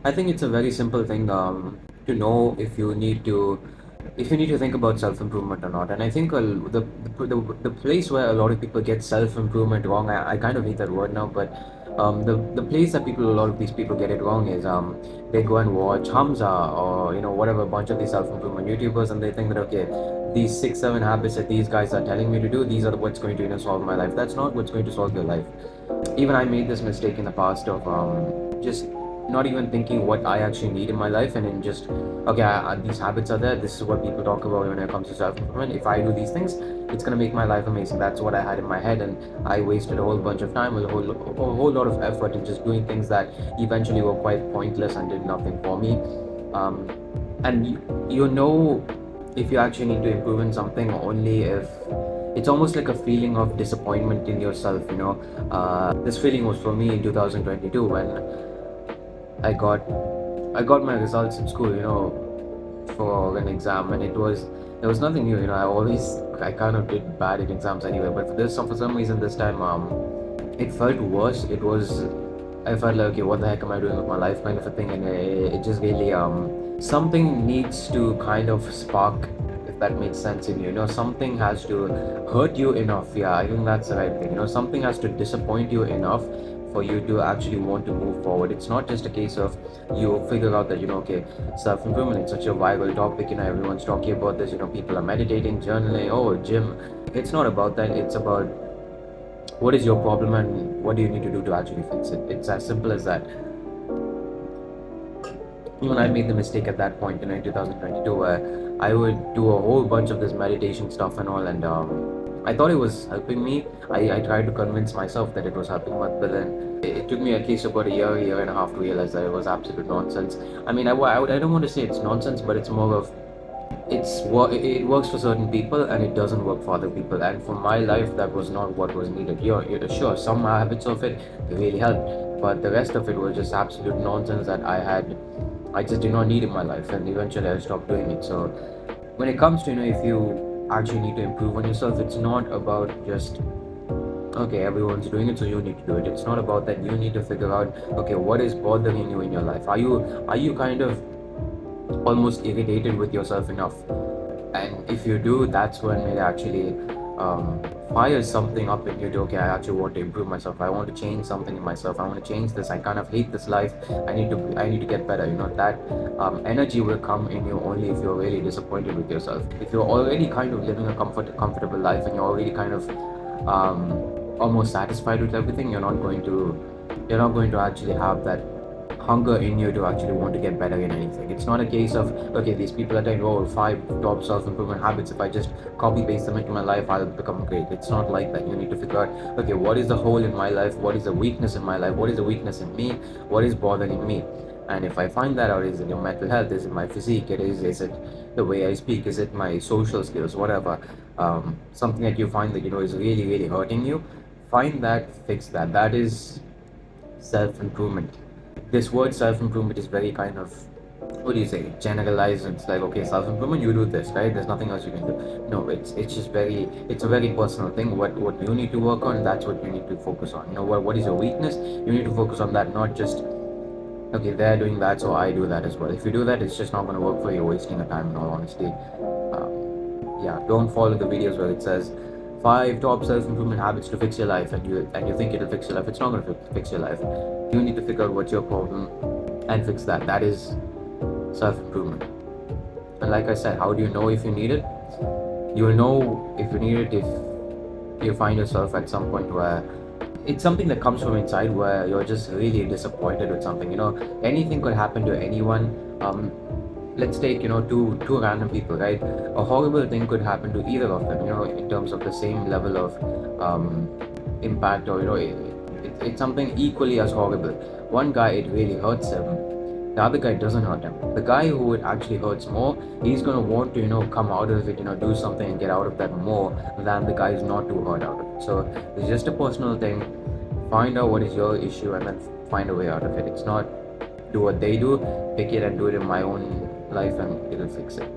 I think it's a very simple thing to know if you need to think about self improvement or not. And I think the place where a lot of people get self improvement wrong, I kind of hate that word now, but the place that a lot of these people get it wrong is they go and watch Hamza or whatever, a bunch of these self improvement YouTubers, and they think that okay, these 6 7 habits that these guys are telling me to do, these are what's going to solve my life. That's not what's going to solve your life. Even I made this mistake in the past of just not even thinking what I actually need in my life, and then just okay, these habits are there. This is what people talk about when it comes to self improvement. If I do these things, it's gonna make my life amazing. That's what I had in my head, and I wasted a whole bunch of time, a whole lot of effort in just doing things that eventually were quite pointless and did nothing for me. Um, and if you actually need to improve in something only if it's almost like a feeling of disappointment in yourself. This feeling was for me in 2022 when I got I got my results in school, for an exam, and there was nothing new. I kind of did bad in exams anyway, but for some reason this time it felt worse. I felt like, okay, what the heck am I doing with my life, kind of a thing, and it just really something needs to kind of spark, if that makes sense in you. Something has to hurt you enough. Yeah, I think that's the right thing. Something has to disappoint you enough for you to actually want to move forward. It's not just a case of you figure out that okay, self improvement, it's such a viral topic. Everyone's talking about this. People are meditating, journaling, oh, gym. It's not about that. It's about what is your problem and what do you need to do to actually fix it. It's as simple as that. Even I made the mistake at that point, in 2022, where I would do a whole bunch of this meditation stuff and all, and I thought it was helping me. I tried to convince myself that it was helping, but then it took me at least about a year and a half to realize that it was absolute nonsense. I mean, I don't want to say it's nonsense, but it's more of it works for certain people and it doesn't work for other people. And for my life, that was not what was needed. You're sure some habits of it really helped, but the rest of it was just absolute nonsense that I just did not need in my life, and eventually I stopped doing it. So when it comes to if you actually need to improve on yourself, it's not about just okay, everyone's doing it, so you need to do it. It's not about that. You need to figure out okay, what is bothering you in your life. Are you kind of almost irritated with yourself enough? And if you do, that's when it actually fires something up in you to okay, I actually want to improve myself. I want to change something in myself. I want to change this. I kind of hate this life. I need to get better. That energy will come in you only if you're really disappointed with yourself. If you're already kind of living a comfortable life and you're already kind of um, almost satisfied with everything, you're not going to actually have that hunger in you to actually want to get better in anything. It's not a case of okay, these people are telling oh, 5 top self-improvement habits. If I just copy paste them into my life, I'll become great. It's not like that. You need to figure out okay, what is the hole in my life? What is the weakness in my life? What is the weakness in me? What is bothering me? And if I find that out, is it your mental health? Is it my physique? Is it the way I speak? Is it my social skills? Whatever. Something that you find that is really really hurting you. Find that, fix that. That is self-improvement. This word self-improvement is very kind of, what do you say, generalized. It's like okay, self-improvement, you do this, right? There's nothing else you can do. No, it's a very personal thing. What you need to work on, that's what you need to focus on. What is your weakness? You need to focus on that, not just okay, they're doing that, so I do that as well. If you do that, it's just not going to work for you. You're wasting your time, in all honesty. Yeah, don't follow the videos where it says 5 top self-improvement habits to fix your life, and you think it'll fix your life. It's not going to fix your life. You need to figure out what's your problem and fix that. That is self-improvement. And like I said, how do you know if you need it? You will know if you need it if you find yourself at some point where it's something that comes from inside, where you're just really disappointed with something. Anything could happen to anyone. Let's take two random people, right? A horrible thing could happen to either of them, in terms of the same level of impact, or it's something equally as horrible. One guy, it really hurts him. The other guy doesn't hurt him. The guy who it actually hurts more, he's going to want to come out of it, do something and get out of that more than the guy who's not too hurt out of it. So it's just a personal thing. Find out what is your issue and then find a way out of it. It's not do what they do, pick it and do it in my own life, and it'll fix it.